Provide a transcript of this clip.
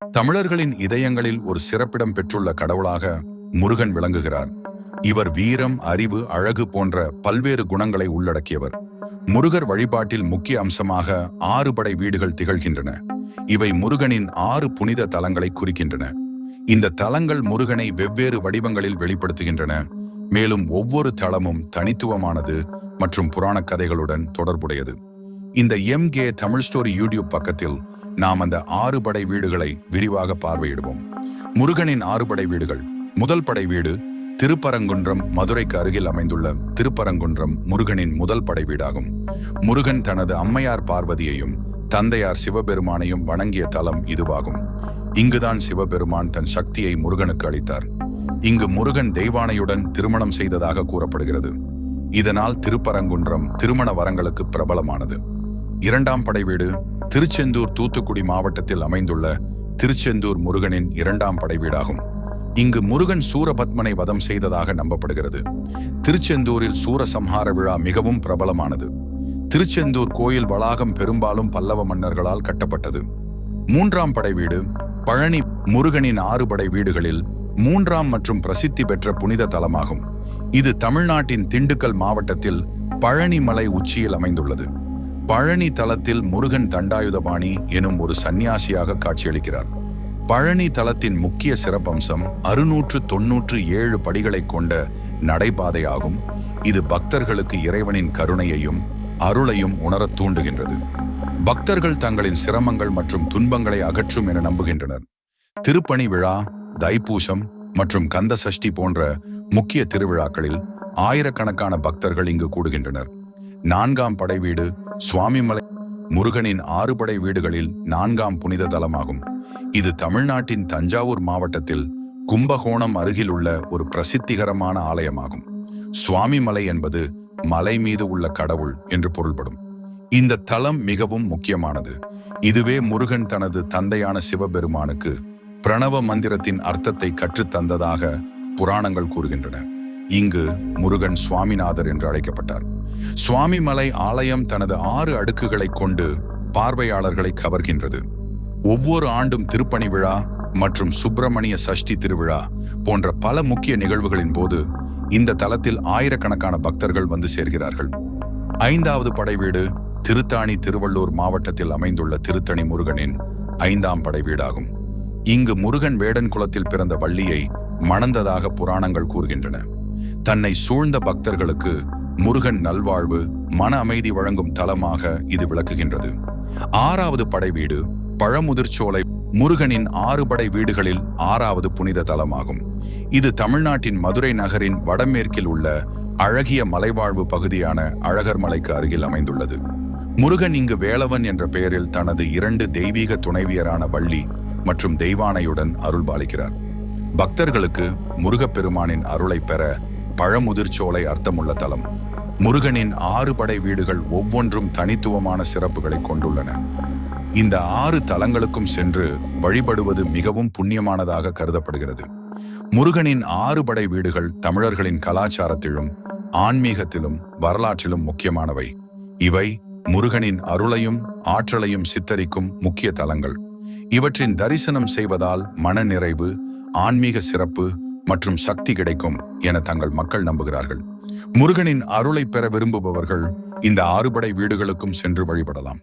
தமிழர்களின் இதயங்களில் ஒரு சிறப்பிடம் பெற்றுள்ள கடவுளாக முருகன் விளங்குகிறார். இவர் வீரம், அறிவு, அழகு போன்ற பல்வேறு குணங்களை உள்ளடக்கியவர். முருகர் வழிபாட்டில் முக்கிய அம்சமாக 6 படை வீடுகள் திகழ்கின்றன. இவை முருகனின் 6 புனித தலங்களை குறிக்கின்றன. இந்த தலங்கள் முருகனை வெவ்வேறு வடிவங்களில் வெளிப்படுத்துகின்றன. மேலும் ஒவ்வொரு தலமும் தனித்துவமானது மற்றும் புராண கதைகளுடன் தொடர்புடையது. இந்த MK தமிழ் ஸ்டோரி யூடியூப் பக்கத்தில் நாம் அந்த 6 படை வீடுகளை விரிவாக பார்வையிடுவோம். முருகனின் 6 படை வீடுகள். முதல் படை வீடு திருப்பரங்குன்றம், மதுரைக்கு அருகில் அமைந்துள்ள திருப்பரங்குன்றம் முருகனின் முதல் படை வீடாகும். முருகன் தனது அம்மையார் பார்வதியையும் தந்தையார் சிவபெருமானையும் வணங்கிய தலம் இதுவாகும். இங்குதான் சிவபெருமான் தன் சக்தியை முருகனுக்கு அளித்தார். இங்கு முருகன் தெய்வானையுடன் திருமணம் செய்ததாக கூறப்படுகிறது. இதனால் திருப்பரங்குன்றம் திருமண வரங்களுக்கு பிரபலமானது. இரண்டாம் படை வீடு திருச்செந்தூர், தூத்துக்குடி மாவட்டத்தில் அமைந்துள்ள திருச்செந்தூர் முருகனின் 2ஆம் படை வீடாகும். இங்கு முருகன் சூரபத்மனை வதம் செய்ததாக நம்பப்படுகிறது. திருச்செந்தூரில் சூரசம்ஹார விழா மிகவும் பிரபலமானது. திருச்செந்தூர் கோயில் வளாகம் பெரும்பாலும் பல்லவ மன்னர்களால் கட்டப்பட்டது. 3ஆம் படை வீடு பழனி முருகனின் 6 படை வீடுகளில் 3ஆம் மற்றும் பிரசித்தி பெற்ற புனித தலமாகும். இது தமிழ்நாட்டின் திண்டுக்கல் மாவட்டத்தில் பழனி மலை உச்சியில் அமைந்துள்ளது. பழனி தலத்தில் முருகன் தண்டாயுதபாணி எனும் ஒரு சந்நியாசியாக காட்சியளிக்கிறார். பழனி தலத்தின் முக்கிய சிறப்பம்சம் 697 படிகளை கொண்ட நடைபாதையாகும். இது பக்தர்களுக்கு இறைவனின் கருணையையும் அருளையும் உணரத் தூண்டுகின்றது. பக்தர்கள் தங்களின் சிரமங்கள் மற்றும் துன்பங்களை அகற்றும் என நம்புகின்றனர். திருப்பணி விழா, தைப்பூசம் மற்றும் கந்த சஷ்டி போன்ற முக்கிய திருவிழாக்களில் ஆயிரக்கணக்கான பக்தர்கள் இங்கு கூடுகின்றனர். 4ஆம் படை வீடு சுவாமிமலை முருகனின் 6 படை வீடுகளில் 4ஆம் புனித தலமாகும். இது தமிழ்நாட்டின் தஞ்சாவூர் மாவட்டத்தில் கும்பகோணம் அருகில் உள்ள ஒரு பிரசித்திகரமான ஆலயமாகும். சுவாமிமலை என்பது மலை மீது உள்ள கடவுள் என்று பொருள்படும். இந்த தலம் மிகவும் முக்கியமானது. இதுவே முருகன் தனது தந்தையான சிவபெருமானுக்கு பிரணவ மந்திரத்தின் அர்த்தத்தை கற்றுத்தந்ததாக புராணங்கள் கூறுகின்றன. இங்கு முருகன் சுவாமிநாதர் என்று அழைக்கப்பட்டார். சுவாமிமலை ஆலயம் தனது 6 அடுக்குகளை கொண்டு பார்வையாளர்களை கவர்கின்றது. ஒவ்வொரு ஆண்டும் திருப்பணி விழா மற்றும் சுப்பிரமணிய சஷ்டி திருவிழா போன்ற பல முக்கிய நிகழ்வுகளின் போது இந்த தலத்தில் ஆயிரக்கணக்கான பக்தர்கள் வந்து சேர்கிறார்கள். 5வது படை வீடு திருத்தாணி திருவள்ளூர் மாவட்டத்தில் அமைந்துள்ள திருத்தணி முருகனின் 5ஆம் படை வீடாகும். இங்கு முருகன் வேடன் குலத்தில் பிறந்த வள்ளியை மணந்ததாக புராணங்கள் கூறுகின்றன. தன்னை சூழ்ந்த பக்தர்களுக்கு முருகன் நல்வாழ்வு, மன அமைதி வழங்கும் தலமாக இது விளக்குகின்றது. 6வது படை வீடு பழமுதிர்ச்சோலை முருகனின் 6 படை வீடுகளில் 6வது புனித தலமாகும். இது தமிழ்நாட்டின் மதுரை நகரின் வடமேற்கில் உள்ள அழகிய மலைவாழ்வு பகுதியான அழகர் மலைக்கு அருகில் அமைந்துள்ளது. முருகன் இங்கு வேலவன் என்ற பெயரில் தனது 2 தெய்வீக துணைவியரான வள்ளி மற்றும் தெய்வானையுடன் அருள்பாலிக்கிறார். பக்தர்களுக்கு முருகப்பெருமானின் அருளை பெற பழமுதிர்ச்சோலை அர்த்தமுள்ள தலம். முருகனின் 6 படை வீடுகள் ஒவ்வொன்றும் தனித்துவமான சிறப்புகளை கொண்டுள்ளன. இந்த 6 தலங்களுக்கும் சென்று வழிபடுவது மிகவும் புண்ணியமானதாக கருதப்படுகிறது. முருகனின் 6 படை வீடுகள் தமிழர்களின் கலாச்சாரத்திலும் ஆன்மீகத்திலும் வரலாற்றிலும் முக்கியமானவை. இவை முருகனின் அருளையும் ஆற்றலையும் சித்தரிக்கும் முக்கிய தலங்கள். இவற்றின் தரிசனம் செய்வதால் மனநிறைவு, ஆன்மீக சிறப்பு மற்றும் சக்தி கிடைக்கும் என தங்கள் மக்கள் நம்புகிறார்கள். முருகனின் அருளை பெற விரும்புபவர்கள் இந்த 6 படை வீடுகளுக்கும் சென்று வழிபடலாம்.